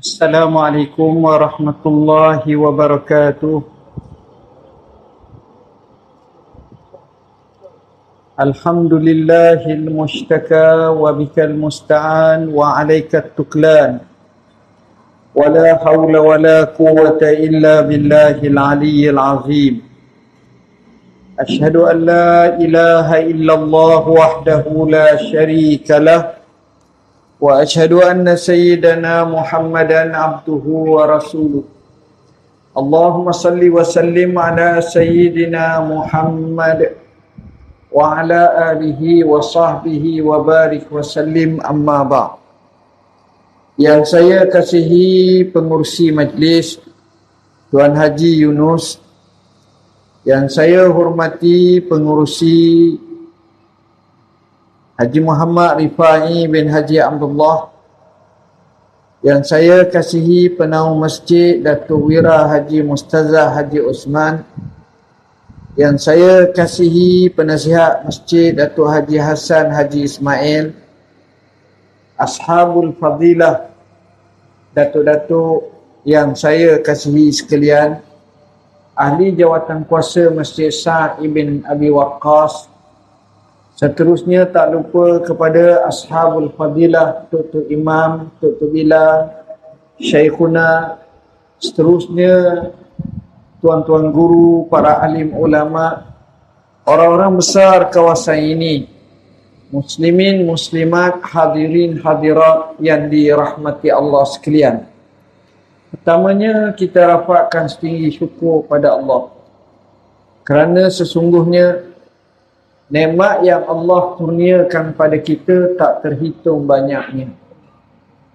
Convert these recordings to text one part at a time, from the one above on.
Assalamualaikum warahmatullahi wabarakatuh. Alhamdulillahil mushtaka wa bikal musta'an wa alaikal tuklan. Wa la hawla wa la quwwata illa billahil aliyyil azim. Ashhadu an la ilaha illallah wahdahu la sharika lah. وأشهد أن سيدنا محمدا عبده ورسوله اللهم صل وسلم على سيدنا محمد وعلى آله وصحبه وبارك وسلم أما بعد. Yang saya kasihi pengurusi majlis Tuan Haji Yunus, yang saya hormati pengurusi Haji Muhammad Rifai bin Haji Abdullah, yang saya kasihi penaung masjid Datuk Wira Haji Mustazah Haji Osman, yang saya kasihi penasihat masjid Datuk Haji Hassan Haji Ismail, ashabul fadilah, datuk-datuk yang saya kasihi sekalian, ahli jawatan kuasa Masjid Sa'ad ibn Abi Waqqas. Seterusnya tak lupa kepada ashabul fadilah, Tok Imam, Tok Bilal, Syekhuna, seterusnya tuan-tuan guru, para alim ulama, orang-orang besar kawasan ini, muslimin, muslimat, hadirin, hadirat yang dirahmati Allah sekalian. Pertamanya kita rafakkan setinggi syukur pada Allah, kerana sesungguhnya nikmat yang Allah kurniakan pada kita tak terhitung banyaknya.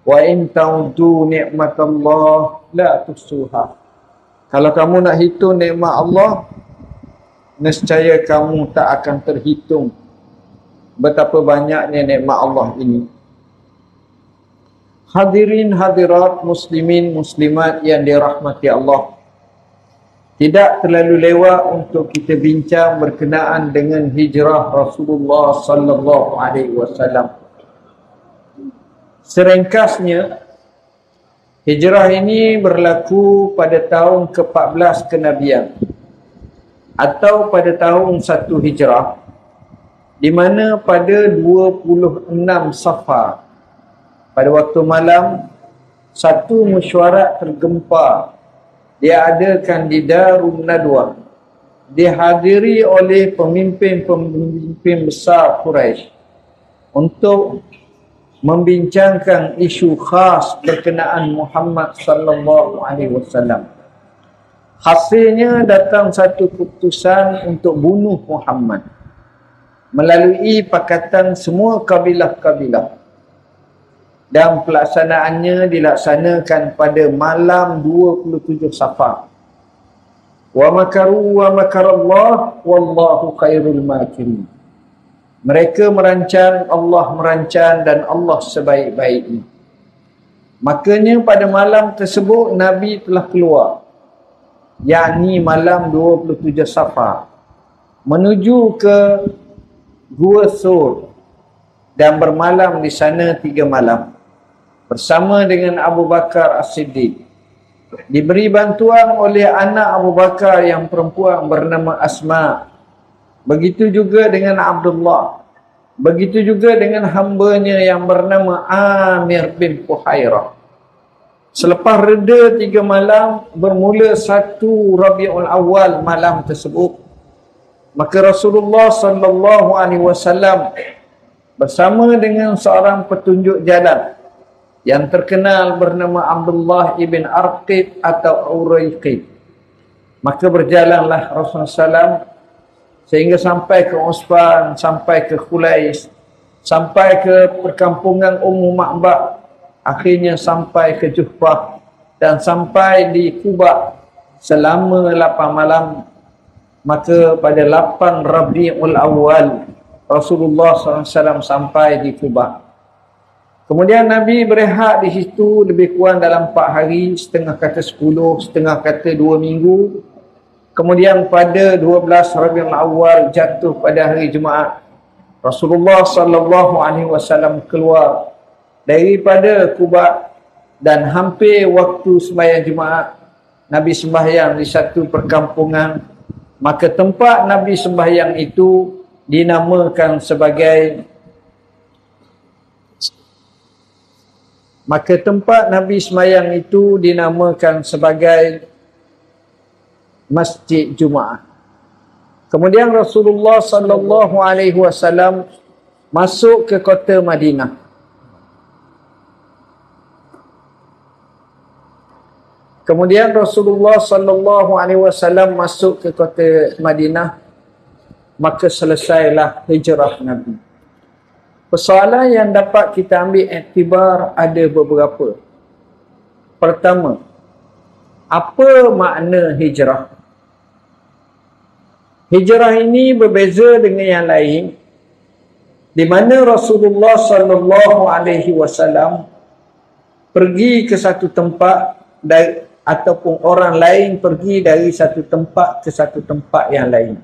Wa in ta'uddu ni'matallah la tuhsuha. Kalau kamu nak hitung nikmat Allah, nescaya kamu tak akan terhitung betapa banyaknya nikmat Allah ini. Hadirin hadirat, muslimin muslimat yang dirahmati Allah, tidak terlalu lewat untuk kita bincang berkenaan dengan hijrah Rasulullah sallallahu alaihi wasallam. Seringkasnya, hijrah ini berlaku pada tahun ke-14 kenabian atau pada tahun 1 hijrah, di mana pada 26 Safar, pada waktu malam, satu mesyuarat tergempar diadakan di Darun Nadwa, dihadiri oleh pemimpin-pemimpin besar Quraisy untuk membincangkan isu khas berkenaan Muhammad sallallahu alaihi wasallam. Hasilnya datang satu keputusan untuk bunuh Muhammad melalui pakatan semua kabilah-kabilah, dan pelaksanaannya dilaksanakan pada malam 27 Safar. Wa makaru wa makarallah wallahu khairul makirin. Mereka merancang, Allah merancang, dan Allah sebaik-baiknya. Makanya pada malam tersebut Nabi telah keluar, yakni malam 27 Safar, menuju ke Gua Sur dan bermalam di sana 3 malam bersama dengan Abu Bakar As-Siddiq. Diberi bantuan oleh anak Abu Bakar yang perempuan bernama Asma. Begitu juga dengan Abdullah. Begitu juga dengan hambanya yang bernama Amir bin Fuhairah. Selepas reda 3 malam, bermula 1 Rabiul Awal malam tersebut, maka Rasulullah sallallahu alaihi wasallam bersama dengan seorang petunjuk jalan yang terkenal bernama Abdullah ibn Arqid atau Uraiqid. Maka berjalanlah Rasulullah SAW sehingga sampai ke Usfan, sampai ke Khulais, sampai ke perkampungan Ummu Ma'bad, akhirnya sampai ke Juhfah, dan sampai di Quba selama 8 malam. Maka pada 8 Rabiul Awal Rasulullah SAW sampai di Quba. Kemudian Nabi berehat di situ lebih kurang dalam 4 hari, setengah kata 10, setengah kata 2 minggu. Kemudian pada 12 Rabiul Awal jatuh pada hari Jumaat, Rasulullah sallallahu alaihi wasallam keluar daripada Quba dan hampir waktu sembahyang Jumaat Nabi sembahyang di satu perkampungan, maka tempat Nabi sembahyang itu dinamakan sebagai Masjid Jumaat. Kemudian Rasulullah sallallahu alaihi wasallam masuk ke kota Madinah. Maka selesailah hijrah Nabi. Persoalan yang dapat kita ambil iktibar ada beberapa. Pertama, apa makna hijrah? Hijrah ini berbeza dengan yang lain, di mana Rasulullah sallallahu alaihi wasallam pergi ke satu tempat ataupun orang lain pergi dari satu tempat ke satu tempat yang lain.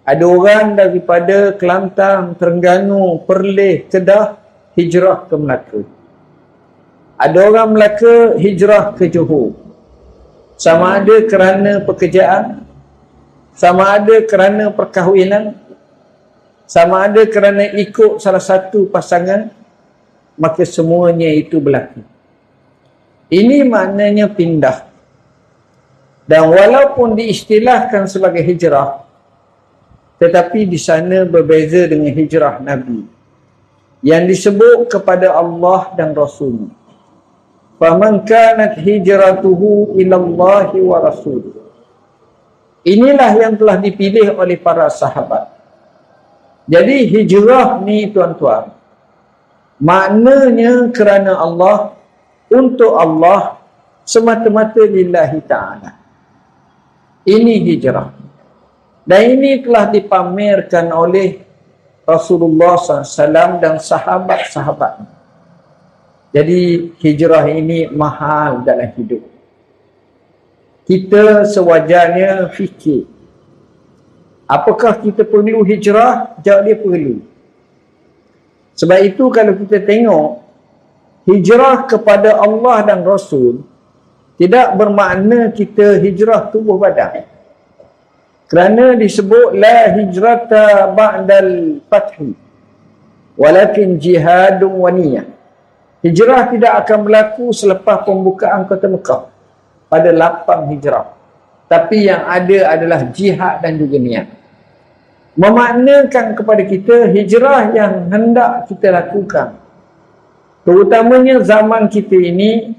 Ada orang daripada Kelantan, Terengganu, Perlis, Kedah hijrah ke Melaka. Ada orang Melaka hijrah ke Johor. Sama ada kerana pekerjaan, sama ada kerana perkahwinan, sama ada kerana ikut salah satu pasangan, maka semuanya itu berlaku. Ini maknanya pindah. Dan walaupun diistilahkan sebagai hijrah, tetapi di sana berbeza dengan hijrah Nabi yang disebut kepada Allah dan Rasul. Faman kanat hijratuhu ila Allah wa Rasul. Inilah yang telah dipilih oleh para sahabat. Jadi hijrah ni tuan-tuan, maknanya kerana Allah, untuk Allah, semata-mata lillahi ta'ala. Ini hijrah. Dan ini telah dipamerkan oleh Rasulullah SAW dan sahabat-sahabat. Jadi hijrah ini mahal dalam hidup. Kita sewajarnya fikir, apakah kita perlu hijrah? Jawab dia perlu. Sebab itu kalau kita tengok, hijrah kepada Allah dan Rasul tidak bermakna kita hijrah tubuh badan. Kerana disebut la hijrata ba'dal fathi walakin jihadun wa niyah. Hijrah tidak akan berlaku selepas pembukaan kota Mekah pada lapang hijrah. Tapi yang ada adalah jihad dan juga niat. Memaknakan kepada kita hijrah yang hendak kita lakukan. Terutamanya zaman kita ini,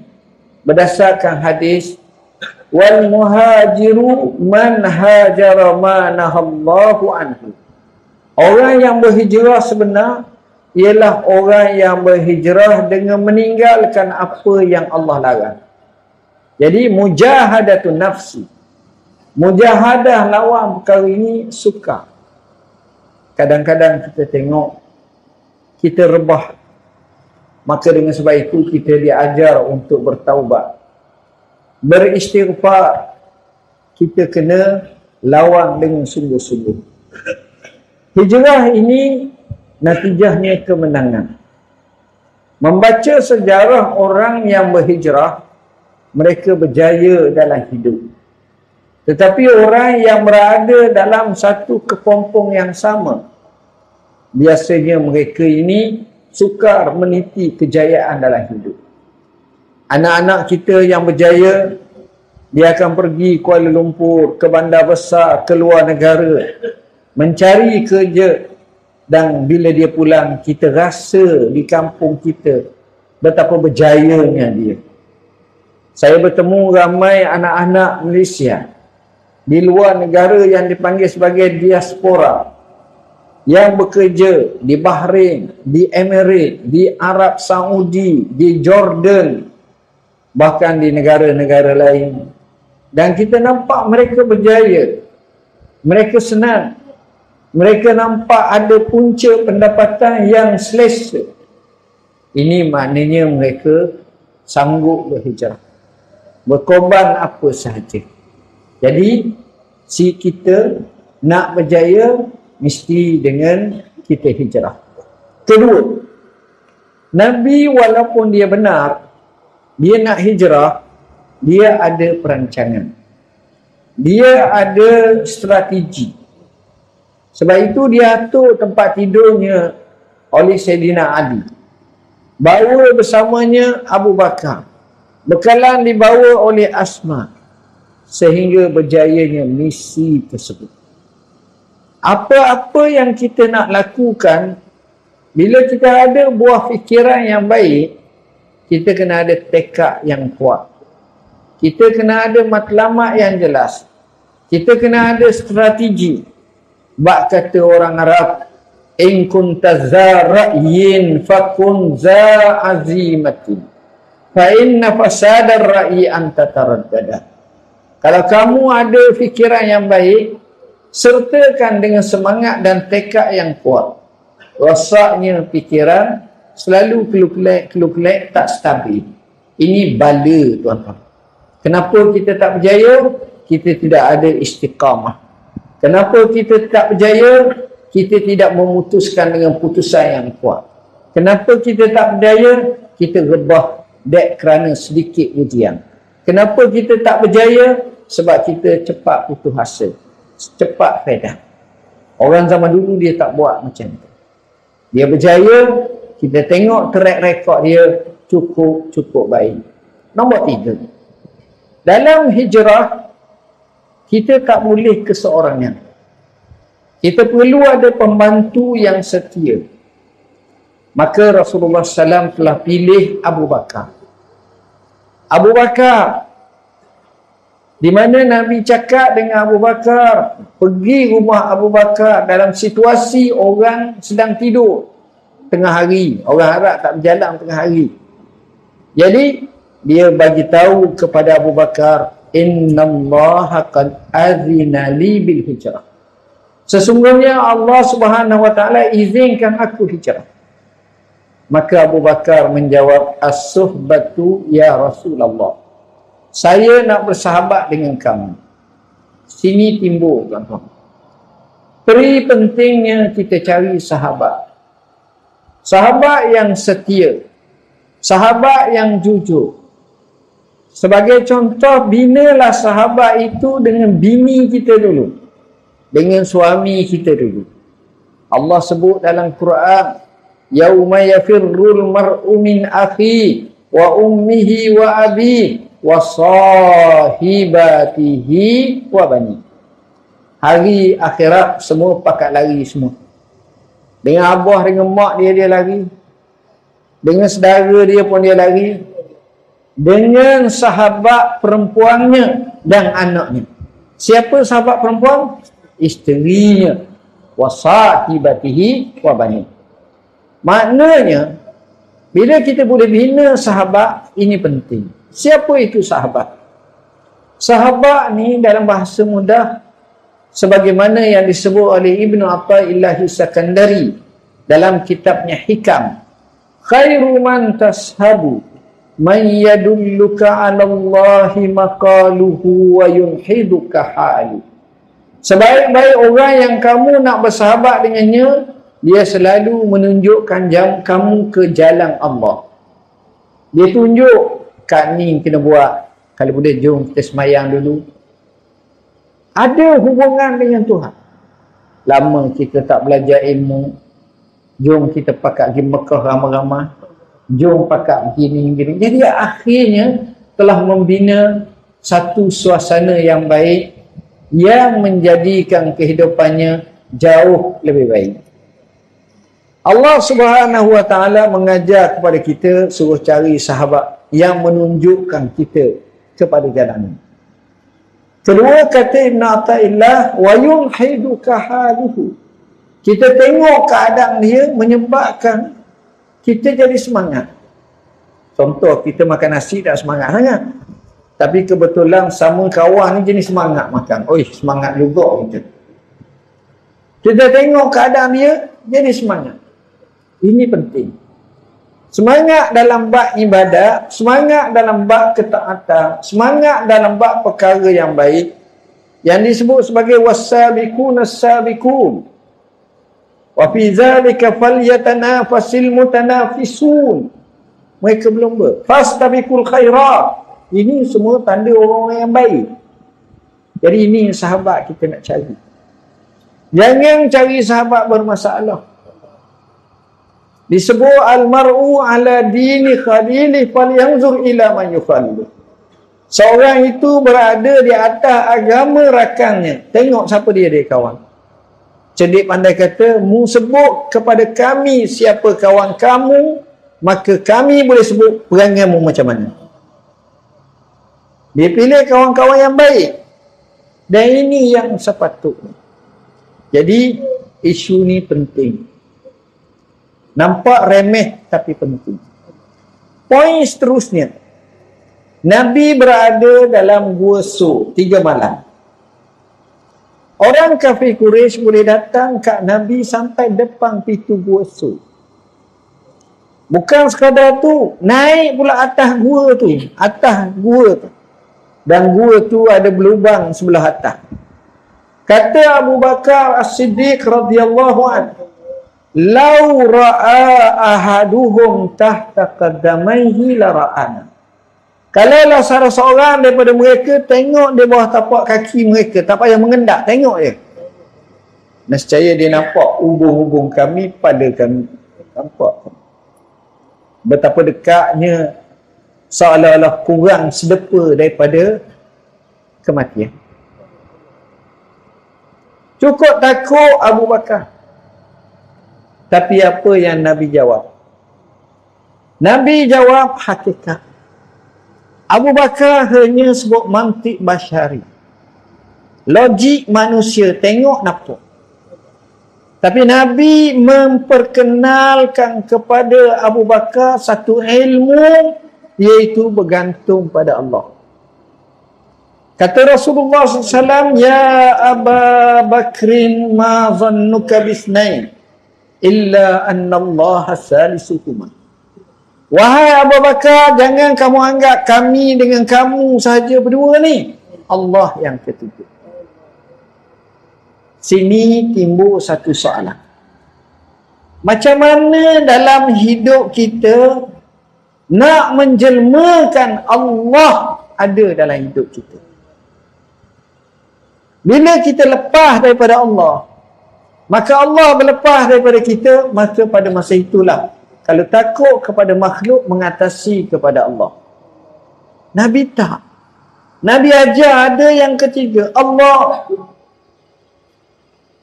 berdasarkan hadis, wal muhajiru man hajara ma nahallahu anhu. Orang yang berhijrah sebenar ialah orang yang berhijrah dengan meninggalkan apa yang Allah larang. Jadi mujahadatun nafsi, mujahadah lawan perkara ini sukar. Kadang-kadang kita tengok kita rebah, maka dengan sebab itu kita diajar untuk bertaubat, beristighfar. Kita kena lawan dengan sungguh-sungguh. Hijrah ini natijahnya kemenangan. Membaca sejarah orang yang berhijrah, mereka berjaya dalam hidup. Tetapi orang yang berada dalam satu kepompong yang sama, biasanya mereka ini sukar meniti kejayaan dalam hidup. Anak-anak kita yang berjaya, dia akan pergi Kuala Lumpur, ke bandar besar, ke luar negara, mencari kerja. Dan bila dia pulang, kita rasa di kampung kita betapa berjayanya dia. Saya bertemu ramai anak-anak Malaysia di luar negara yang dipanggil sebagai diaspora, yang bekerja di Bahrain, di Emirates, di Arab Saudi, di Jordan, bahkan di negara-negara lain. Dan kita nampak mereka berjaya, mereka senang, mereka nampak ada punca pendapatan yang selesa. Ini maknanya mereka sanggup berhijrah, berkorban apa sahaja. Jadi si kita nak berjaya mesti dengan kita hijrah. Kedua, Nabi walaupun dia benar, dia nak hijrah, dia ada perancangan, dia ada strategi. Sebab itu dia atur tempat tidurnya oleh Sayyidina Ali, bawa bersamanya Abu Bakar, bekalan dibawa oleh Asma, sehingga berjayanya misi tersebut. Apa-apa yang kita nak lakukan, bila kita ada buah fikiran yang baik, kita kena ada tekad yang kuat, kita kena ada matlamat yang jelas, kita kena ada strategi. Bak kata orang Arab, in kunta za ra'yin fakun za azimatin fa inna fasadar ra'yi anta taraddada. Kalau kamu ada fikiran yang baik, sertakan dengan semangat dan tekad yang kuat. Rosaknya fikiran, selalu keluk-keluk tak stabil. Ini bala, tuan-tuan. Kenapa kita tak berjaya? Kita tidak ada istiqamah. Kenapa kita tak berjaya? Kita tidak memutuskan dengan putusan yang kuat. Kenapa kita tak berjaya? Kita rebah dek kerana sedikit ujian. Kenapa kita tak berjaya? Sebab kita cepat putus asa, cepat fed. Orang zaman dulu dia tak buat macam tu. Dia berjaya, kita tengok track record dia cukup baik. Nombor 3, dalam hijrah kita tak boleh keseorangan. Kita perlu ada pembantu yang setia. Maka Rasulullah SAW telah pilih Abu Bakar. Abu Bakar, di mana Nabi cakap dengan Abu Bakar, pergi rumah Abu Bakar dalam situasi orang sedang tidur tengah hari. Orang Arab tak berjalan tengah hari. Jadi dia bagi tahu kepada Abu Bakar, innallaha qad azina li bil hijrah. Sesungguhnya Allah Subhanahu wa taala izinkan aku hijrah. Maka Abu Bakar menjawab, as-suhbatu ya Rasulullah. Saya nak bersahabat dengan kamu. Sini timbul, tuan-tuan. Peri pentingnya kita cari sahabat. Sahabat yang setia. Sahabat yang jujur. Sebagai contoh, binalah sahabat itu dengan bini kita dulu, dengan suami kita dulu. Allah sebut dalam Quran, yauma yafirrul mar'u min akhi wa ummihi wa abi wa sahibatihi wa bani. Hari akhirat semua pakat lari semua. Dengan abah, dengan mak dia lari. Dengan saudara dia pun dia lari. Dengan sahabat perempuannya dan anaknya. Siapa sahabat perempuan? Isterinya. Wa sahibatihi wa bani. Maknanya, bila kita boleh bina sahabat, ini penting. Siapa itu sahabat? Sahabat ni dalam bahasa mudah, sebagaimana yang disebut oleh Ibnu Athaillah As-Sakandari dalam kitabnya Hikam, khairu man tashabu man yadulluka 'ala Allahi maqaluhu wa yunhiduka halu. Sebaik-baik orang yang kamu nak bersahabat dengannya, dia selalu menunjukkan kamu ke jalan Allah. Dia tunjuk, kat ni kena buat. Kalau boleh jom kita semayang dulu. Ada hubungan dengan Tuhan. Lama kita tak belajar ilmu. Jom kita pakat pergi Mekah ramai-ramai. Jom pakat begini. Jadi akhirnya telah membina satu suasana yang baik yang menjadikan kehidupannya jauh lebih baik. Allah Subhanahu wa taala mengajar kepada kita suruh cari sahabat yang menunjukkan kita kepada jalan. Kedua, kata Ibn Athaillah, wa yunhiduka haluhu. Kita tengok keadaan dia menyebabkan kita jadi semangat. Contoh, kita makan nasi tak semangat sangat. Tapi kebetulan sama kawan ni jenis semangat makan. Oi, semangat juga kita. Kita tengok keadaan dia, jadi semangat. Ini penting. Semangat dalam bab ibadat, semangat dalam bab ketaatan, semangat dalam bab perkara yang baik, yang disebut sebagai was-sabiqun as-sabiqun. Wa fi dzalika falyatanafasil mutanafisun. mereka belum fastabiqul khairat. Ini semua tanda orang-orang yang baik. Jadi ini sahabat kita nak cari. Jangan cari sahabat bermasalah. Disebut al-mar'u ala dini khalilih falyanzur ila man yukhalil. Seorang itu berada di atas agama rakannya. Tengok siapa dia kawan. Cerdik pandai kata, mu sebut kepada kami siapa kawan kamu, maka kami boleh sebut perangai mu macam mana. Dia pilih kawan-kawan yang baik. Dan ini yang sepatutnya. Jadi, isu ni penting. Nampak remeh tapi penting. Poin seterusnya. Nabi berada dalam gua Sur 3 malam. Orang kafir Quraisy boleh datang kat Nabi sampai depan pintu gua Sur. Bukan sekadar tu, naik pula atas gua tu. Atas gua tu. Dan gua tu ada berlubang sebelah atas. Kata Abu Bakar As-Siddiq radhiyallahu anhu, "Lau ra'a ahaduhum tahta qaddamaihi la ra'ana." Kalaulah salah seorang daripada mereka tengok di bawah tapak kaki mereka, tak payah mengendak, tengok je. Nescaya dia nampak hubung-hubung kami pada kami. Nampak betapa dekatnya, seolah-olah kurang sedepa daripada kematian. Cukup takut Abu Bakar. Tapi apa yang Nabi jawab? Nabi jawab hakikat. Abu Bakar hanya sebut mantik basyari. Logik manusia, tengok nampak. Tapi Nabi memperkenalkan kepada Abu Bakar satu ilmu, iaitu bergantung pada Allah. Kata Rasulullah SAW, "Ya Aba Bakrin, ma zannuka bisnain illa anna Allah salisuhuma." Wahai Abu Bakar, jangan kamu anggap kami dengan kamu sahaja berdua ni. Allah yang ketiga. Sini timbul satu soalan. Macam mana dalam hidup kita nak menjelmakan Allah ada dalam hidup kita? Bila kita lepas daripada Allah, maka Allah berlepas daripada kita, maka pada masa itulah kalau takut kepada makhluk mengatasi kepada Allah. Nabi tak. Nabi ajar ada yang ketiga, Allah.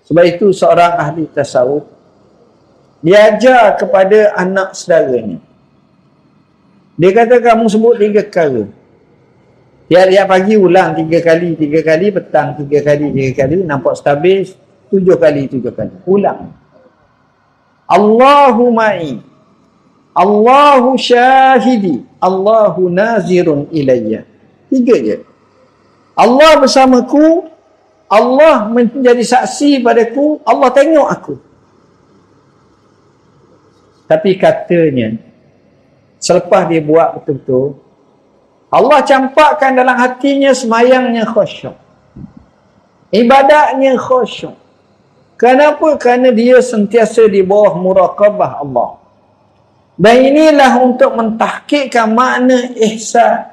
Sebab itu seorang ahli tasawuf, dia ajar kepada anak saudaranya. Dia kata, kamu sebut 3 perkara. Tiap-tiap pagi ulang 3 kali, petang 3 kali, nampak stabil 7 kali. Ulang. Allahu ma'i, Allahu syahidi, Allahu nazirun ilayya. 3 je. Allah bersamaku, Allah menjadi saksi padaku, Allah tengok aku. Tapi katanya, selepas dia buat betul-betul, Allah campakkan dalam hatinya semayangnya khusyuk, ibadatnya khusyuk. Kenapa? Kerana dia sentiasa di bawah muraqabah Allah. Dan inilah untuk mentahqiqkan makna ihsan.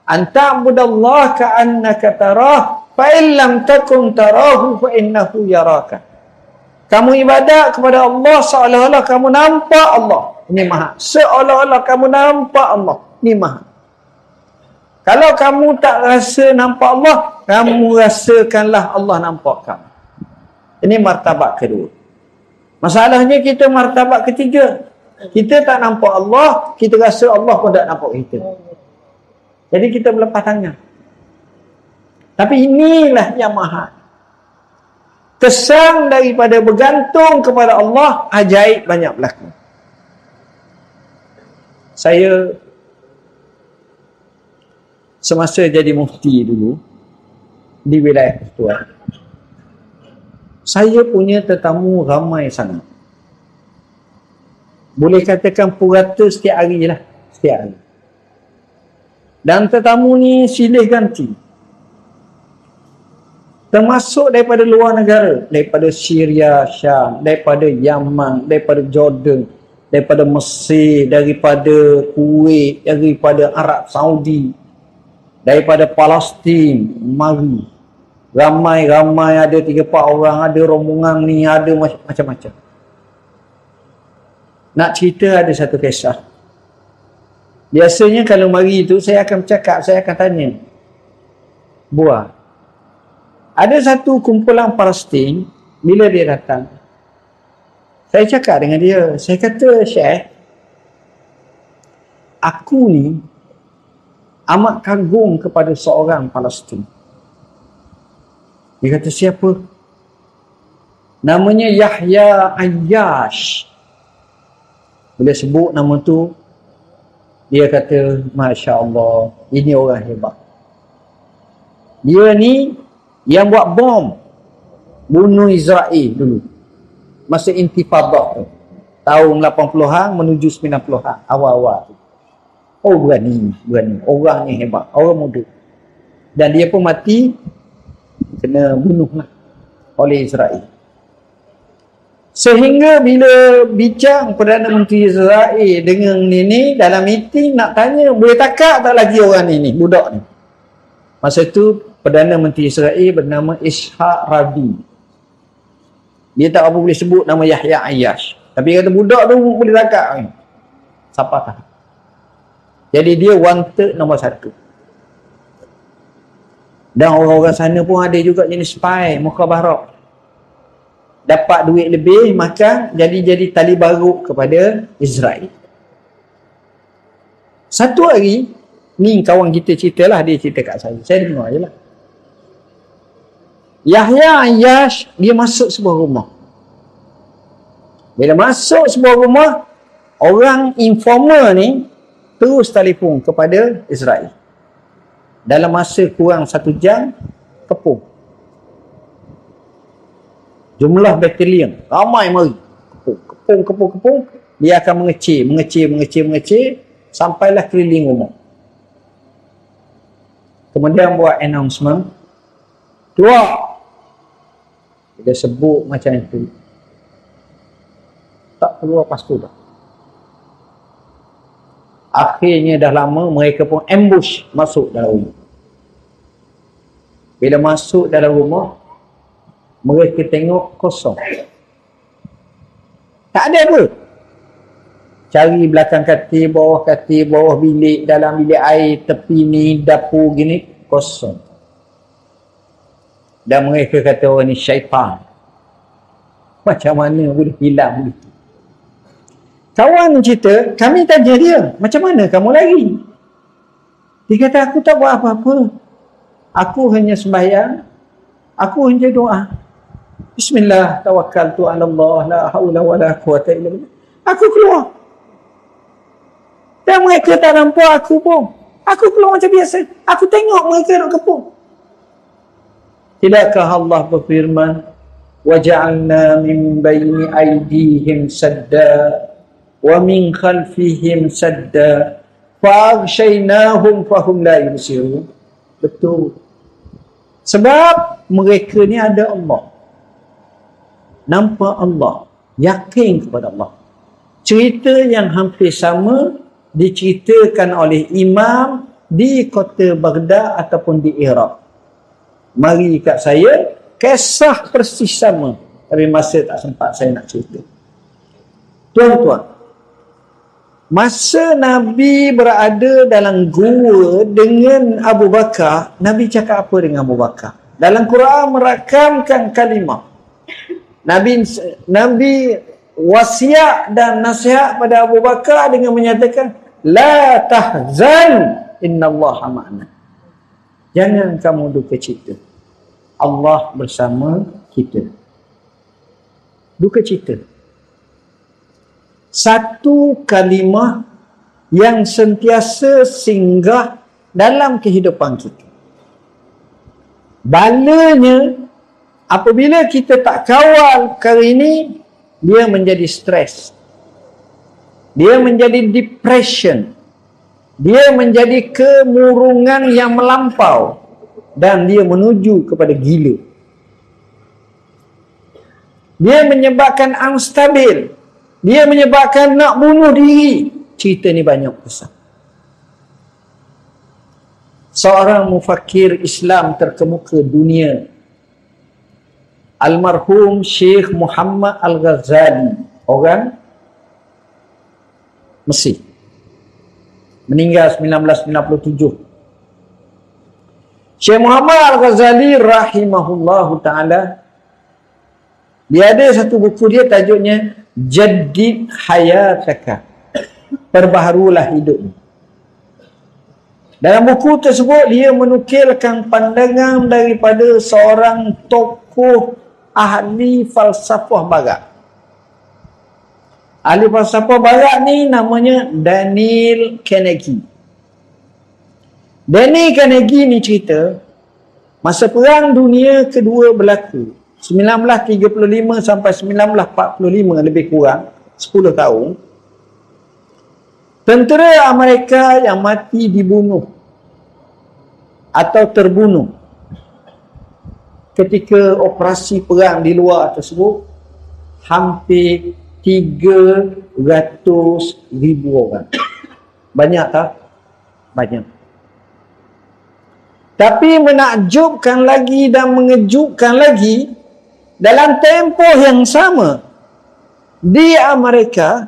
Anta'budallah ka'annaka tarah, fa in lam takun tarahu fa innahu yaraka. Kamu ibadat kepada Allah seolah-olah kamu nampak Allah. Ini maha. Seolah-olah kamu nampak Allah. Ini maha. Kalau kamu tak rasa nampak Allah, kamu rasakanlah Allah nampak kamu. Ini martabat kedua. Masalahnya kita martabat ketiga. Kita tak nampak Allah, kita rasa Allah pun tak nampak kita. Jadi kita melepas tangan. Tapi inilah yang mahal. Kesan daripada bergantung kepada Allah, ajaib banyak berlaku. Saya semasa jadi mufti dulu di wilayah Ketua, saya punya tetamu ramai sangat. Boleh katakan purata setiap hari lah. Setiap hari. Dan tetamu ni silih ganti. Termasuk daripada luar negara. Daripada Syria, Syam, daripada Yaman, daripada Jordan. daripada Mesir, daripada Kuwait, daripada Arab Saudi, daripada Palestin, mari. Ramai-ramai, ada 3-4 orang, ada rombongan ni, ada macam-macam. Nak cerita ada satu kisah. Biasanya kalau mari tu, saya akan bercakap, saya akan tanya. Buah. Ada satu kumpulan Palestin, bila dia datang, saya cakap dengan dia, saya kata, Syekh, aku ni amat kagum kepada seorang Palestin. Dia kata, siapa? Namanya Yahya Ayyash. Bila sebut nama tu, dia kata, Masya Allah, ini orang hebat. Dia ni yang buat bom bunuh Israel dulu. Masa intifadah tu. Tahun 80-an menuju 90-an. Awal-awal tu. Oh, berani. Orangnya hebat. Orang muda. Dan dia pun mati, kena bunuhlah oleh Israel. Sehingga bila bincang Perdana Menteri Israel dengan ni dalam meeting nak tanya, boleh takak tak lagi orang ni, budak ni. Masa tu Perdana Menteri Israel bernama Ishaq Rabin. Dia tak apa boleh sebut nama Yahya Ayyash. Tapi kata budak tu boleh takak ni. Siapa tahu. Jadi dia wanted nombor 1. Dan orang-orang sana pun ada juga jenis spy, mukhabarat. Dapat duit lebih, maka jadi tali baruk kepada Israel. Satu hari, ni kawan kita ceritalah, dia cerita kat saya dengar je lah. Yahya Ayyash, dia masuk sebuah rumah. Bila masuk sebuah rumah, orang informer ni terus telefon kepada Israel. Dalam masa kurang 1 jam, kepung. Jumlah batalion ramai mari. Kepung. Dia akan mengecil sampailah keliling rumah. Kemudian buat announcement, keluar. Dia sebut macam itu, tak keluar pastu dah. Akhirnya dah lama mereka pun ambush masuk dalam rumah. Bila masuk dalam rumah, mereka tengok kosong. Tak ada apa. Cari belakang katil, bawah bilik, dalam bilik air, tepi ni, dapur gini, kosong. Dan mereka kata orang ni syaitan. Macam mana boleh hilang begitu? Kawan cerita, kami tanya dia, macam mana kamu lari? Dia kata, aku tak buat apa-apa. Aku hanya sembahyang, aku hanya doa. Bismillah, tawakkaltu ala Allah, la haula wa la quwata illa billah. Aku keluar. Dan mereka tak nampak aku pun. Aku keluar macam biasa. Aku tengok mereka duduk kepung. Tidakkah Allah berfirman, وَجَعَلْنَا مِنْ بَيْنِ أَيْدِيهِمْ سَدًّا وَمِنْ خَلْفِهِمْ سَدًّا فَأَغْشَيْنَاهُمْ فَهُمْ لَا يُبْصِرُونَ. Betul. Sebab mereka ni ada Allah. Nampak Allah, yakin kepada Allah. Cerita yang hampir sama diceritakan oleh imam di kota Baghdad ataupun di Iraq. Mari kat saya, kisah persis sama, tapi masa tak sempat saya nak cerita. Tuan-tuan, masa Nabi berada dalam gua dengan Abu Bakar, Nabi cakap apa dengan Abu Bakar? Dalam Quran merakamkan kalimah. Nabi wasiat dan nasihat pada Abu Bakar dengan menyatakan, la tahzan innallaha ma'ana. Jangan kamu duka cita, Allah bersama kita. Duka cita, satu kalimah yang sentiasa singgah dalam kehidupan kita. Balanya, apabila kita tak kawal perkara ini, dia menjadi stres. Dia menjadi depression. Dia menjadi kemurungan yang melampau. Dan dia menuju kepada gila. Dia menyebabkan unstabil. Dia menyebabkan nak bunuh diri. Cerita ni banyak kisah. Seorang mufakir Islam terkemuka dunia, almarhum Syekh Muhammad Al-Ghazali, orang Mesir, meninggal 1997. Syekh Muhammad Al-Ghazali rahimahullahu ta'ala, dia ada satu buku dia tajuknya Jaddid Hayataka, perbaharulah hidupmu. Dalam buku tersebut dia menukilkan pandangan daripada seorang tokoh ahli falsafah barat. Ahli falsafah barat ni namanya Daniel Carnegie. Daniel Carnegie ni cerita masa Perang Dunia Kedua berlaku 1935 sampai 1945, lebih kurang 10 tahun. Tentera Amerika yang mati dibunuh atau terbunuh ketika operasi perang di luar tersebut hampir 300,000 orang. Banyak tak? Banyak. Tapi menakjubkan lagi dan mengejutkan lagi, dalam tempoh yang sama di Amerika,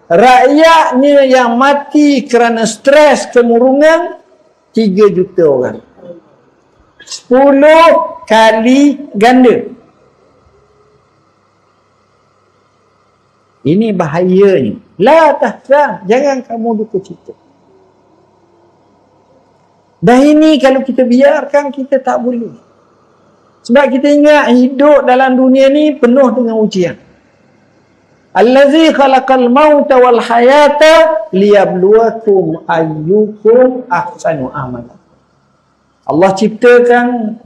rakyatnya yang mati kerana stres kemurungan 3 juta orang. 10 kali ganda. Ini bahayanya. La tahzan, jangan kamu duka cita. Dah ini kalau kita biarkan, kita tak boleh. Sebab kita ingat hidup dalam dunia ni penuh dengan ujian. Allazi khalaqal mauta wal hayata liyabluwakum ayyukum ahsanu amala. Allah ciptakan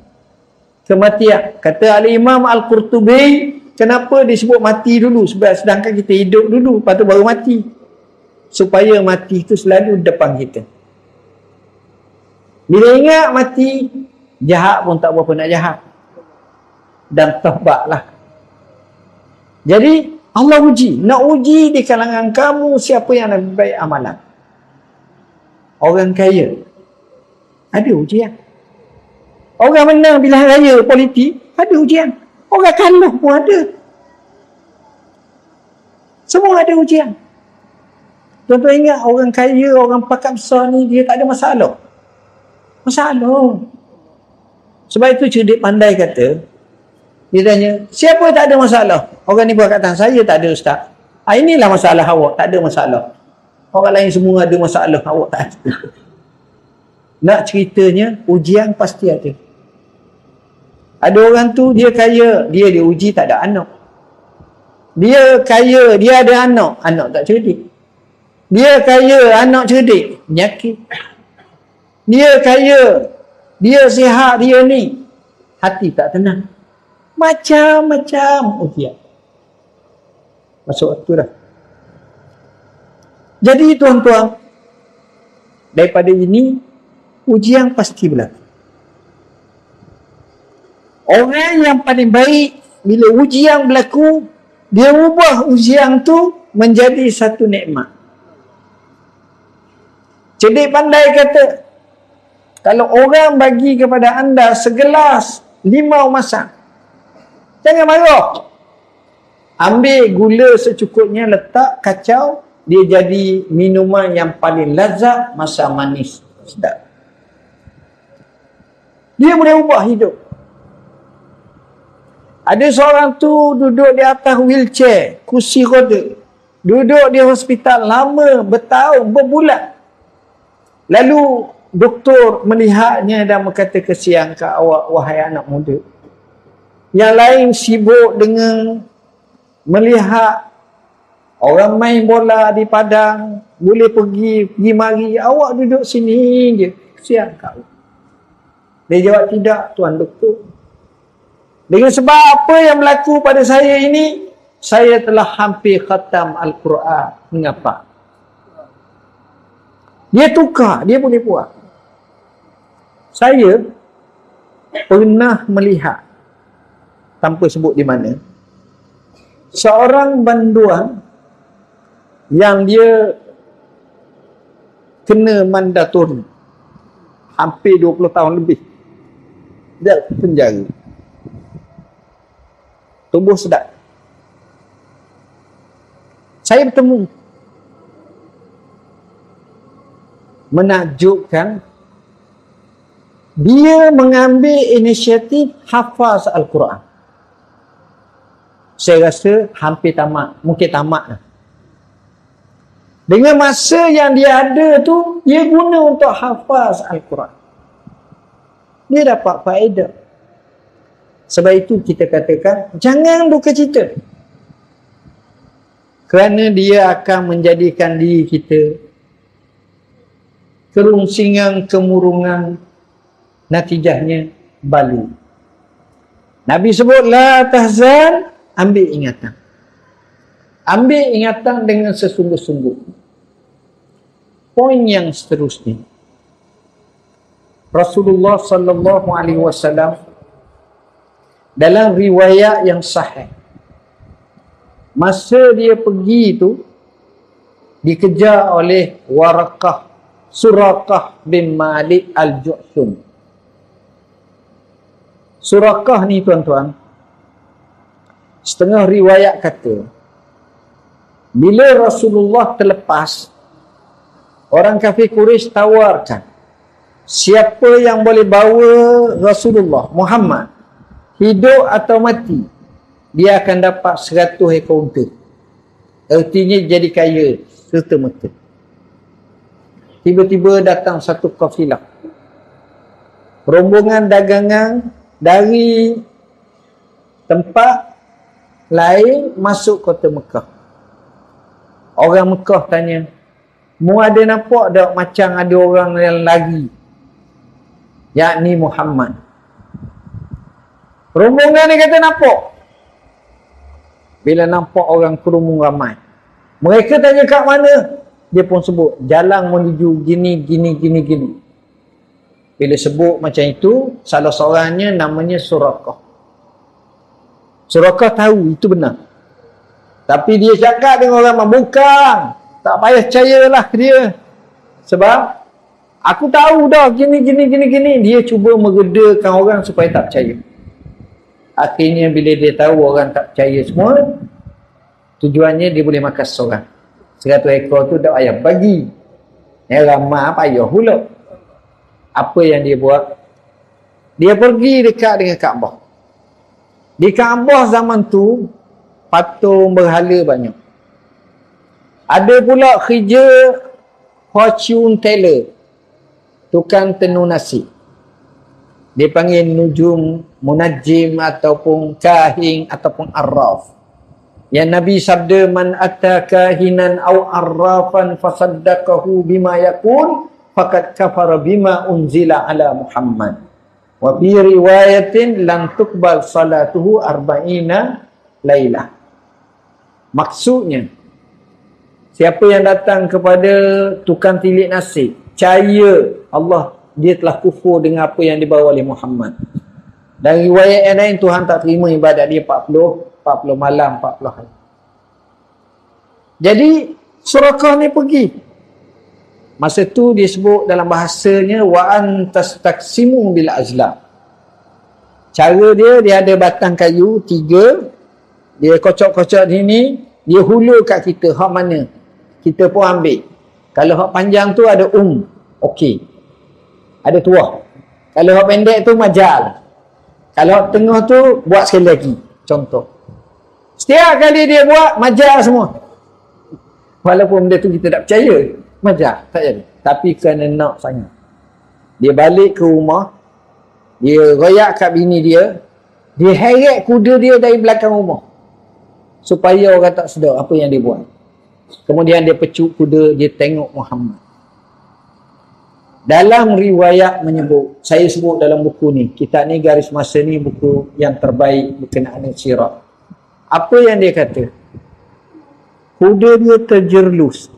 kematian. Kata Al-Imam Al-Qurtubi, kenapa disebut mati dulu? Sebab sedangkan kita hidup dulu, lepas tu baru mati. Supaya mati itu selalu depan kita. Bila ingat mati, jahat pun tak berapa nak jahat. Dan taubatlah. Jadi Allah uji. Nak uji di kalangan kamu siapa yang lebih baik amalan. Orang kaya ada ujian. Orang menang pilihan raya politik ada ujian. Orang kalah pun ada. Semua ada ujian. Tuan-tuan ingat orang kaya, orang pakat besar ni dia tak ada masalah. Masalah. Sebab itu cerdik pandai kata, dia tanya, siapa tak ada masalah? Orang ni buat kata, saya tak ada ustaz. Inilah masalah awak, tak ada masalah. Orang lain semua ada masalah, awak tak ada. Nak ceritanya, ujian pasti ada. Ada orang tu, dia kaya, dia diuji tak ada anak. Dia kaya, dia ada anak, anak tak cerdik. Dia kaya, anak cerdik, penyakit. Dia kaya, dia sihat, dia ni, hati tak tenang. Macam-macam ujian. Masuk waktu dah. Jadi tuan-tuan, daripada ini, ujian pasti berlaku. Orang yang paling baik, bila ujian berlaku, dia ubah ujian tu menjadi satu nikmat. Cerdik pandai kata, kalau orang bagi kepada anda segelas limau masak, jangan marah. Ambil gula secukupnya, letak, kacau, dia jadi minuman yang paling lazat, masa manis, sedap. Dia boleh ubah hidup. Ada seorang tu duduk di atas wheelchair, kursi roda. Duduk di hospital lama, bertahun, berbulan. Lalu doktor melihatnya dan berkata, kesian ke awak, wahai anak muda. Yang lain sibuk dengan melihat orang main bola di padang, boleh pergi mari, awak duduk sini je, kesian kau. Dia jawab, tidak tuan doktor. Dengan sebab apa yang berlaku pada saya ini, saya telah hampir khatam Al-Quran. Mengapa? Dia tukar, dia boleh buat. Saya pernah melihat, tanpa sebut di mana, seorang banduan yang dia kena mandatori hampir 20 tahun lebih dia penjara. Tubuh sedap. Saya bertemu, menakjubkan, dia mengambil inisiatif hafaz Al-Quran. Saya rasa hampir tamat, mungkin tamat lah. Dengan masa yang dia ada tu, dia guna untuk hafaz Al-Quran. Dia dapat faedah. Sebab itu kita katakan, jangan duka cita. Kerana dia akan menjadikan diri kita kerungsingan, kemurungan, natijahnya balik. Nabi sebut, la tahzan, ambil ingatan. Ambil ingatan dengan sesungguh-sungguh. Poin yang seterusnya. Rasulullah sallallahu alaihi wasallam dalam riwayat yang sahih, masa dia pergi tu dikejar oleh Suraqah bin Malik Al-Ju'shum. Suraqah ni tuan-tuan, setengah riwayat kata bila Rasulullah terlepas, orang kafir Quraisy tawarkan, siapa yang boleh bawa Rasulullah Muhammad hidup atau mati, dia akan dapat 100 ekor unta. Artinya jadi kaya serta-merta. Tiba-tiba datang satu kafilah, rombongan dagangan dari tempat lain masuk kota Mekah. Orang Mekah tanya, mu ada nampak tak macam ada orang yang lari, yakni Muhammad? Rombongan ni kata nampak. Bila nampak orang kerumun ramai, mereka tanya kat mana, dia pun sebut jalan menuju gini. Bila sebut macam itu, salah seorangnya namanya Suraqah. Suraqah tahu itu benar, tapi dia cakap dengan orang ramai, bukan, tak payah percayalah dia, sebab aku tahu dah gini. Dia cuba meredakan orang supaya tak percaya. Akhirnya bila dia tahu orang tak percaya semua, tujuannya dia boleh makan seorang. 100 ekor tu tak payah bagi. Ramai payah pula. Apa yang dia buat? Dia pergi dekat dengan Kaabah. Di Kaabah zaman tu patung berhala banyak. Ada pula kerja fortune teller, tukang tenun nasi. Dia panggil nujum, munajjim ataupun kahin ataupun arraf. Yang Nabi sabda, man atta kahinan aw arrafan fasaddaqahu bima yakun faqad kafara bima unzila ala Muhammad. Wa fi riwayatin lam tuqbal salatuhu arba'ina lailah. Maksudnya, siapa yang datang kepada tukang tilik nasi, percaya Allah, dia telah kufur dengan apa yang dibawa oleh Muhammad. Dan riwayat yang lain, Tuhan tak terima ibadat dia 40 malam, 40 hari. Jadi Suraqah ni pergi. Masa tu dia sebut dalam bahasanya, wa antastaqsimu bil azlam. Cara dia ada batang kayu 3, dia kocok-kocok sini, dia hulur kat kita, hak mana kita pun ambil. Kalau hak panjang tu ada okey, ada tuah. Kalau hak pendek tu majal. Kalau hak tengah tu buat sekali lagi. Contoh, setiap kali dia buat majal semua. Walaupun benda tu kita tak percaya, majal tak jadi. Tapi kerana nak sangat, dia balik ke rumah, dia royak kat bini dia, dia heret kuda dia dari belakang rumah supaya orang tak sedar apa yang dia buat. Kemudian dia pecuk kuda, dia tengok Muhammad. Dalam riwayat menyebut, saya sebut dalam buku ni, kitab ni Garis Masa ni buku yang terbaik berkenaan dengan sirah. Apa yang dia kata? Kuda dia terjerlus.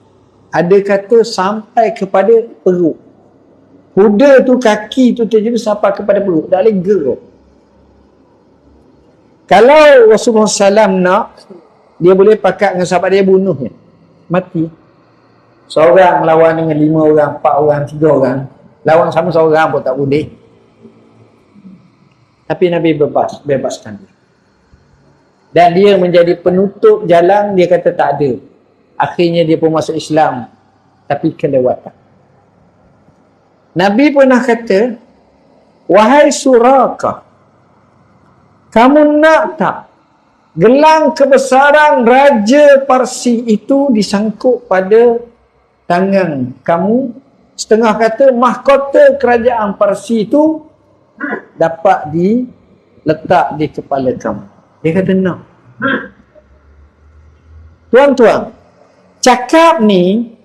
Ada kata sampai kepada perut. Kuda tu, kaki tu terjerlus sampai kepada perut. Tak boleh gerak. Kalau Rasulullah SAW nak, dia boleh pakat dengan sahabat dia, bunuhnya. mati. Seorang lawan dengan 5 orang, 4 orang, 3 orang. Lawan sama seorang pun tak boleh. Tapi Nabi bebaskan dia. Dan dia menjadi penutup jalan, dia kata tak ada. Akhirnya dia pun masuk Islam. Tapi kelewatan. Nabi pernah kata, wahai Suraka, kamu nak tak gelang kebesaran Raja Parsi itu disangkut pada tangan kamu? Setengah kata mahkota kerajaan Parsi itu dapat diletak di kepala kamu. Dia kata nak. Tuan-tuan, cakap ni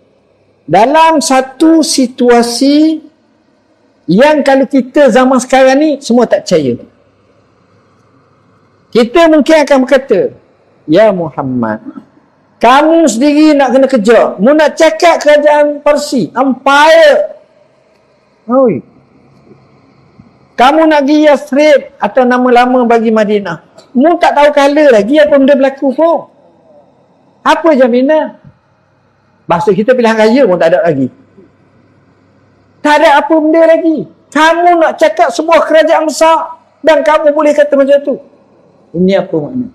dalam satu situasi yang kalau kita zaman sekarang ni semua tak percaya. Kita mungkin akan berkata, ya Muhammad, kamu sendiri nak kena kejar. Mu nak cakap kerajaan Parsi, empire. Oi. Kamu nak pergi Yathrib atau nama lama bagi Madinah. Mu tak tahu kala lagi apa benda berlaku pun. Apa jaminan? Bahasa kita pilihan raya pun tak ada lagi. Tak ada apa benda lagi. Kamu nak cakap sebuah kerajaan besar dan kamu boleh kata macam tu. Ini apa makna?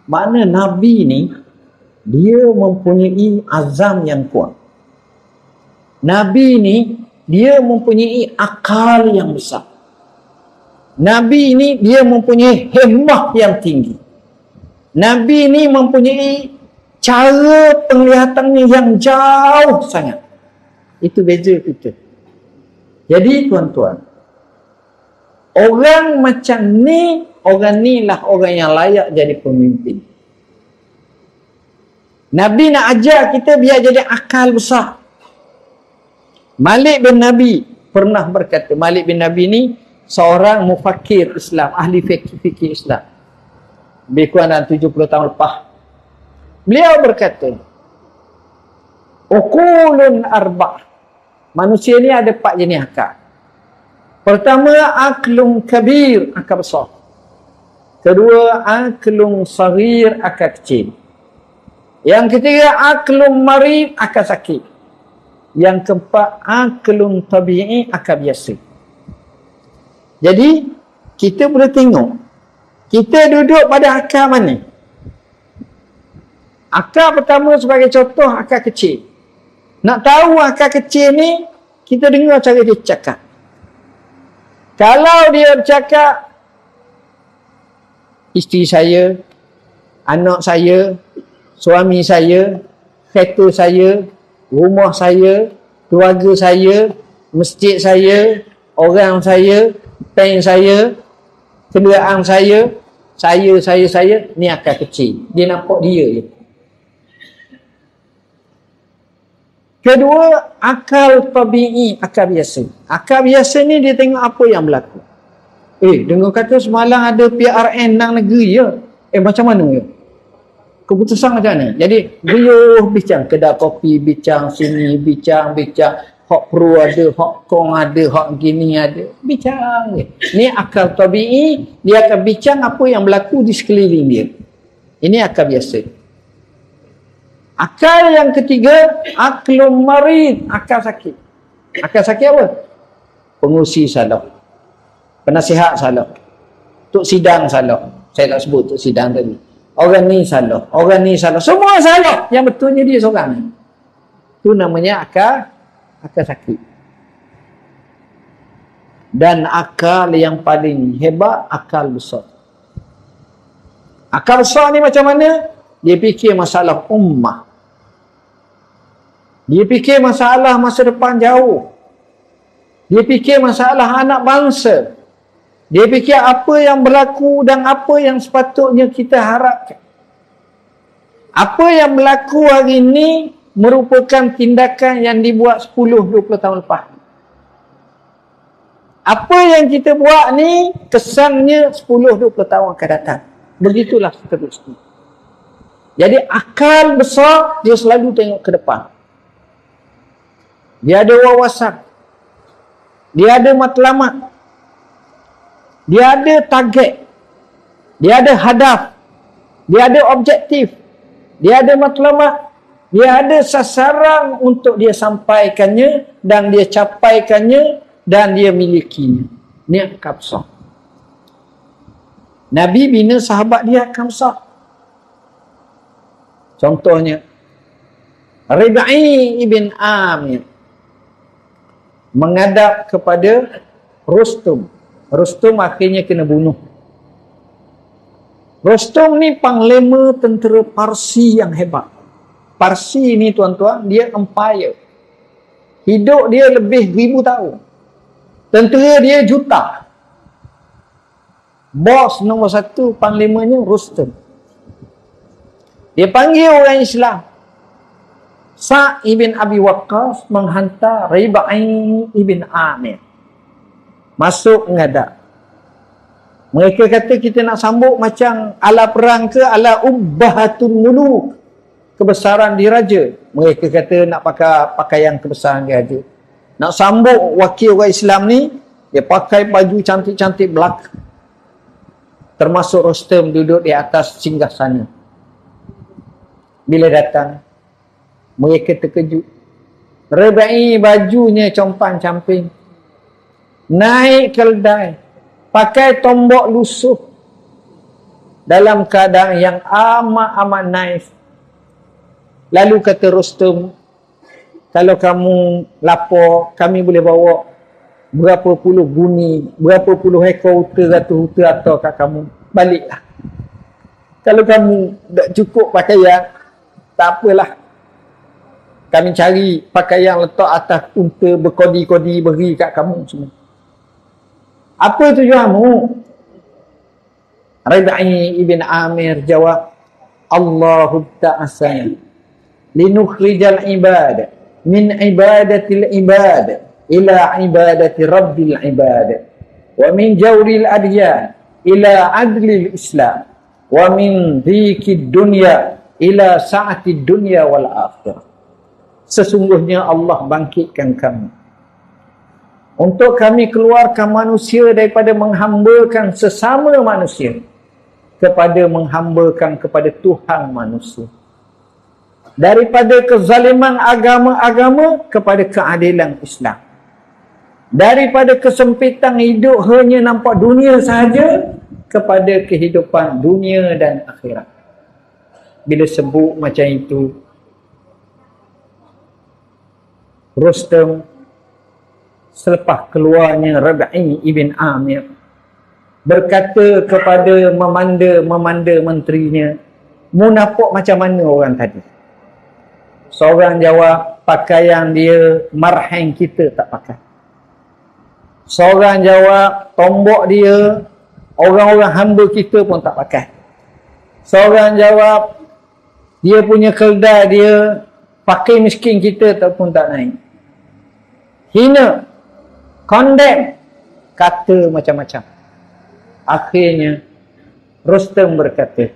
Makna Nabi ni dia mempunyai azam yang kuat. Nabi ni dia mempunyai akal yang besar. Nabi ini dia mempunyai himmah yang tinggi. Nabi ini mempunyai cara penglihatannya yang jauh sangat. Itu beza kita. Jadi tuan-tuan, orang macam ni, orang ni lah orang yang layak jadi pemimpin. Nabi nak ajar kita biar jadi akal besar. Malik bin Nabi pernah berkata, Malik bin Nabi ni seorang mufakir Islam, ahli fikih Islam. Lebih kurang dalam 70 tahun lepas. Beliau berkata, uqulun arba'. Manusia ni ada 4 jenis akal. Pertama, aklun kabir, akal besar. Kedua, aklun saghir, akal kecil. Yang ketiga, aklun marid, akal sakit. Yang keempat, aklun tabi'i, akal biasa. Jadi, kita boleh tengok, kita duduk pada akal mana? Akal pertama sebagai contoh, akal kecil. Nak tahu akal kecil ni, kita dengar cara dia cakap. Kalau dia bercakap, isteri saya, anak saya, suami saya, kereta saya, rumah saya, keluarga saya, masjid saya, orang saya, pen saya, kenderaan saya, ni akal kecil. Dia nampak dia je. Kedua, akal tabi'i, akal biasa. Akal biasa ni dia tengok apa yang berlaku. Dengar kata semalam ada PRN nang negeri ya. Macam mana ya? Keputusan macam mana? Jadi, beliau bincang kedai kopi, bincang sini, bincang. Hak pro ada, hak kong ada, hak gini ada. Bincang. Ni akal tabi'i, dia akan bincang apa yang berlaku di sekeliling dia. Ini akal biasa. Akal yang ketiga, aklun marid, akal sakit. Akal sakit apa? Pengurusi salah. Penasihat salah. Tok sidang salah. Saya tak sebut tok sidang tadi. Orang ni salah. Orang ni salah. Semua salah. Yang betulnya dia seorang. Itu namanya akal sakit. Dan akal yang paling hebat, akal besar. Akal besar ni macam mana? Dia fikir masalah ummah. Dia fikir masalah masa depan jauh. Dia fikir masalah anak bangsa. Dia fikir apa yang berlaku dan apa yang sepatutnya kita harapkan. Apa yang berlaku hari ini merupakan tindakan yang dibuat 10-20 tahun lepas. Apa yang kita buat ni kesannya 10-20 tahun akan datang. Begitulah seterusnya. Jadi akal besar dia selalu tengok ke depan. Dia ada wawasan. Dia ada matlamat. Dia ada target. Dia ada hadaf. Dia ada objektif. Dia ada matlamat. Dia ada sasaran untuk dia sampaikannya dan dia capaikannya dan dia milikinya. Ni Kamsah. Nabi bina sahabat dia Kamsah. Contohnya Rib'i ibn Amir menghadap kepada Rustum. Rustum akhirnya kena bunuh. Rustum ni panglima tentera Parsi yang hebat. Parsi ni tuan-tuan, dia empire. Hidup dia lebih 1000 tahun. Tentera dia juta. Bos nombor 1 panglimanya Rustum. Dia panggil orang Islam. Sa'd ibn Abi Waqqas menghantar Rib'i ibn Amir masuk menghadap. Mereka kata kita nak sambut macam ala perang ke ala ubbahatul muluk, kebesaran diraja. Mereka kata nak pakai pakaian kebesaran diraja. Nak sambut wakil orang Islam ni, dia pakai baju cantik-cantik belaka. Termasuk Rustum duduk di atas singgasana. Bila datang, mereka terkejut. Rib'i bajunya compang-camping, naik keldai, pakai tombok lusuh, dalam keadaan yang amat-amat naif. Lalu kata Rustum, kalau kamu lapor, kami boleh bawa berapa puluh guni, berapa puluh ekor unta, ratus unta atau kat kamu. Baliklah. Kalau kamu tak cukup pakaian, tak apalah. Kami cari pakaian letak atas unta berkodi-kodi beri kat kamu semua. Apa tujuanmu? Rib'i ibn Amir jawab, Allahu ta'asana linukhrijal ibad min ibadatil ibad ila ibadati rabbil ibad wa min jawril adyan ila adlil islam wa min dhikid dunya ila sa'atid dunya wal akhirah. Sesungguhnya Allah bangkitkan kami untuk kami keluarkan manusia daripada menghambakan sesama manusia kepada menghambakan kepada Tuhan manusia, daripada kezaliman agama-agama kepada keadilan Islam, daripada kesempitan hidup hanya nampak dunia sahaja kepada kehidupan dunia dan akhirat. Bila sebut macam itu, Rustum selepas keluarnya Rib'i ibn Amir berkata kepada memanda menterinya, mu nampak macam mana orang tadi? Seorang jawab, pakaian dia marheng kita tak pakai. Seorang jawab, tombok dia orang-orang hamba kita pun tak pakai. Seorang jawab, dia punya keldai dia pakai miskin kita pun tak naik. Hina, condemn, kata macam-macam. Akhirnya Rustum berkata,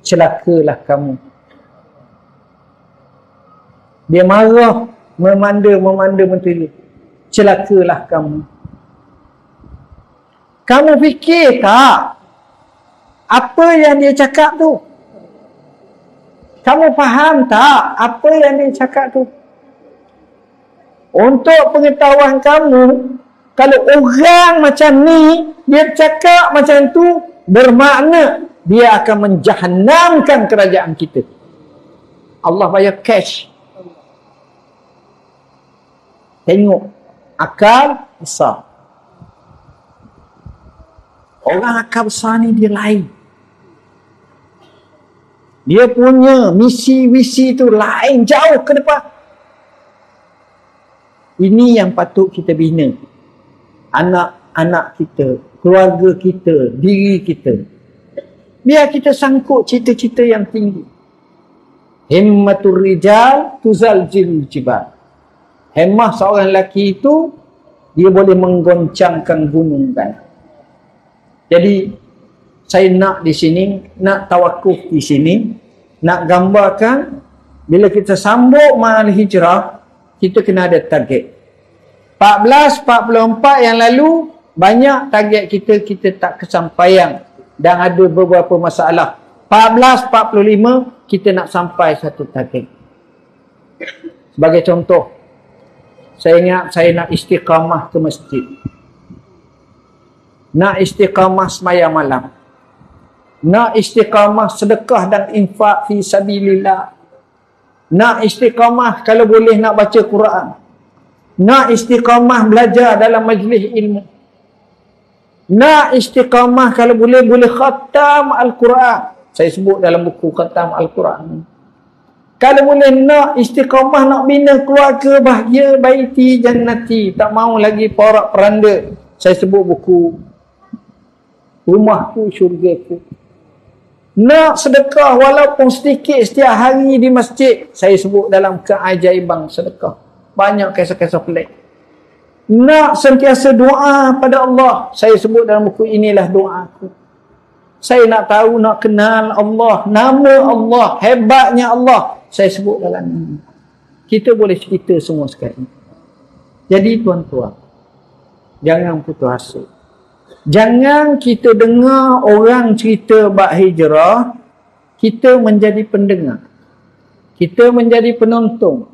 celakalah kamu. Dia marah, memanda menteri. Celakalah kamu. Kamu fikir tak apa yang dia cakap tu? Kamu faham tak apa yang dia cakap tu? Untuk pengetahuan kamu, kalau orang macam ni dia cakap macam tu, bermakna dia akan menjahannamkan kerajaan kita. Allah bayar cash. Tengok akal besar. Orang akal besar ni dia lain. Dia punya misi-visi tu lain, jauh ke depan. Ini yang patut kita bina. Anak-anak kita, keluarga kita, diri kita. Biar kita sangkut cita-cita yang tinggi. Himmatul rijal tuzaljil jibal. Hemah seorang lelaki itu, dia boleh menggoncangkan gunung kan. Jadi saya nak di sini, nak tawakuf di sini, nak gambarkan bila kita sambut mahal hijrah, kita kena ada target. 14-44 yang lalu, banyak target kita tak kesampaian dan ada beberapa masalah. 14.45 kita nak sampai satu target. Sebagai contoh, saya ingat saya nak istiqamah ke masjid. Nak istiqamah sembahyang malam. Nak istiqamah sedekah dan infak fi sabilillah. Nak istiqamah kalau boleh nak baca Quran. Nak istiqamah belajar dalam majlis ilmu. Nak istiqamah kalau boleh khatam Al-Quran. Saya sebut dalam buku khatam Al-Quran. Kalau boleh nak istiqamah, nak bina keluarga bahagia, baiti jannati. Tak mau lagi porak peranda. Saya sebut buku Rumahku Syurgaku. Nak sedekah walaupun sedikit setiap hari di masjid. Saya sebut dalam keajaiban sedekah. Banyak kisah-kisah pelik. Nak sentiasa doa pada Allah. Saya sebut dalam buku Inilah Doaku. Saya nak tahu, nak kenal Allah, nama Allah, hebatnya Allah. Saya sebut dalam ini. Kita boleh cerita semua sekali. Jadi tuan-tuan, jangan putus asa. Jangan kita dengar orang cerita bab hijrah, kita menjadi pendengar. Kita menjadi penonton.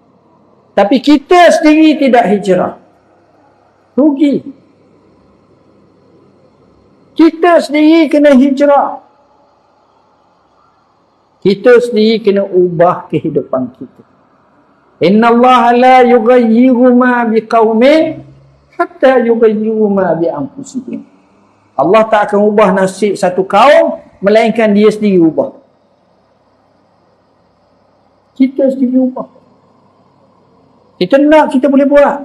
Tapi kita sendiri tidak hijrah. Rugi. Kita sendiri kena hijrah. Kita sendiri kena ubah kehidupan kita. Inna Allah la yughayyiru ma biqaumin hatta yughayyiru ma bi anfusihim. Allah tak akan ubah nasib satu kaum melainkan dia sendiri ubah. Kita sendiri ubah. Kita nak, kita boleh buat.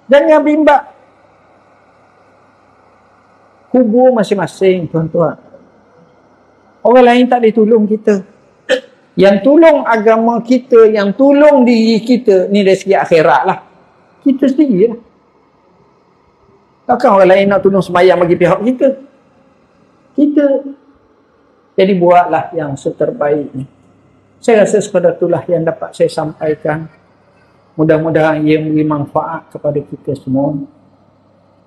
Jangan bimbang. Kubur masing-masing, tuan-tuan. Orang lain tak boleh tolong kita. Yang tolong agama kita, yang tolong diri kita, ni dari segi akhirat lah. Kita sendiri lah. Takkan orang lain nak tolong sembahyang bagi pihak kita. Kita. Jadi buatlah yang seterbaiknya. Saya rasa sekadar itulah yang dapat saya sampaikan. Mudah-mudahan ia memberi manfaat kepada kita semua.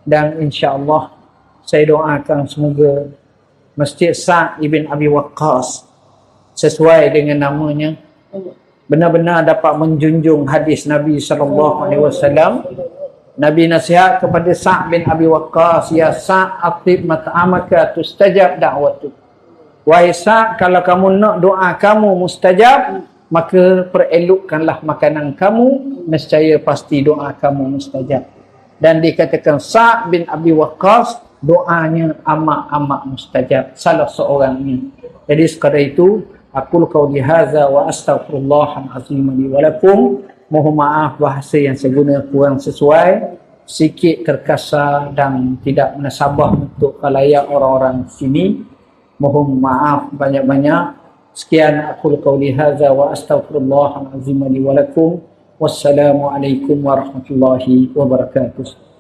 Dan insya-Allah saya doakan semoga Masjid Sa'd ibn Abi Waqqas sesuai dengan namanya benar-benar dapat menjunjung hadis Nabi SAW. Nabi nasihat kepada Sa'd bin Abi Waqqas, ya Sa'd, atib mat'amaka tustajab da'watu. Wahai Sa'd, kalau kamu nak doa kamu mustajab, maka perelokkanlah makanan kamu, nescaya pasti doa kamu mustajab. Dan dikatakan Sa'd bin Abi Waqqas doanya amat-amat mustajab, salah seorangnya. Jadi sekadar itu, aku qauli hadza wa astaghfirullahal azim li wa lakum. Mohon maaf bahasa yang saya guna kurang sesuai, sikit terkasar dan tidak menasabah untuk khalayak orang-orang sini. Mohon maaf banyak-banyak. Sekian aku qauli hadza wa astaghfirullahal azim li wa lakum. Wassalamualaikum warahmatullahi wabarakatuh.